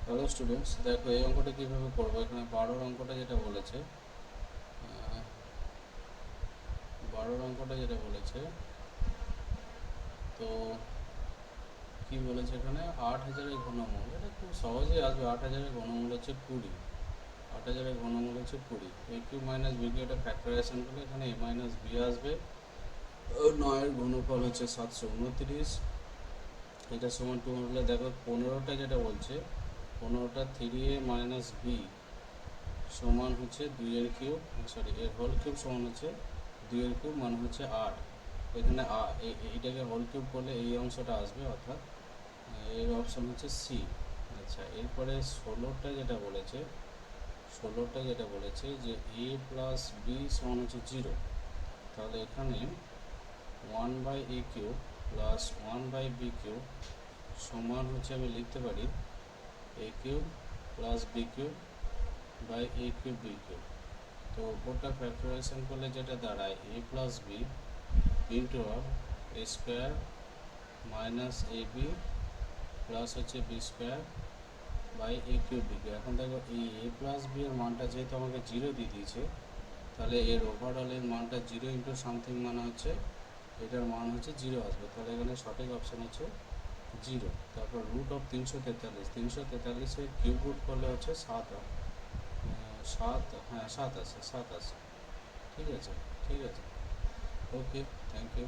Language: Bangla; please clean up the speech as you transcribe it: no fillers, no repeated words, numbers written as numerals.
হ্যালো স্টুডেন্টস, দেখো এই অঙ্কটা কীভাবে করবো। এখানে 12-র অঙ্কটা যেটা বলেছে, 12-র অঙ্কটা যেটা বলেছে, তো কি বলেছে এখানে 8,000-এর ঘনমূল। এটা খুব সহজেই আসবে। 8,000-এর ঘনমূল হচ্ছে 20। 8,000-এর ঘনমূল হচ্ছে 20। এ কিউ মাইনাস বি কিউ এটা ফ্যাক্টরাইজেশন করলে এখানে এ মাইনাস বি আসবে। 9-এর ঘনফল হচ্ছে 729। এটা সমান 2 হলে দেখো 15টা যেটা বলছে, 15টা 3a মাইনাস বি সমান হচ্ছে 2-এর কিউব, সরি এর হোল কিউব সমান হচ্ছে 2-এর কিউব মানে হচ্ছে 8। এখানে এইটাকে হোল কিউব করলে এই অংশটা আসবে, অর্থাৎ এর অপশান হচ্ছে সি। আচ্ছা, এরপরে 16টা যেটা বলেছে যে এ প্লাস বি সমান হচ্ছে 0। তাহলে এখানে 1/a cube plus 1/b cube সমান হচ্ছে আমি লিখতে পারি a cube plus b cube by a cube b cube. তো ওপরটা ফ্যাক্টরাইজেশন করলে যেটা দাঁড়ায় a plus b into a square minus a b plus হচ্ছে b square by a cube b cube. এখন দেখো এই এ প্লাস বি এর মানটা যেহেতু আমাকে 0 দিয়ে দিয়েছে, তাহলে এর ওভারঅলের মানটা 0 ইন্টু সামথিং মানে হচ্ছে এটার মান হচ্ছে 0 আসবে। তাহলে এখানে সঠিক অপশান হচ্ছে 0। তারপর রুট অফ 343, 343-এর কিউব রুট করলে হচ্ছে 7, হ্যাঁ 7 আছে। ঠিক আছে, ঠিক আছে। ওকে, থ্যাংক ইউ।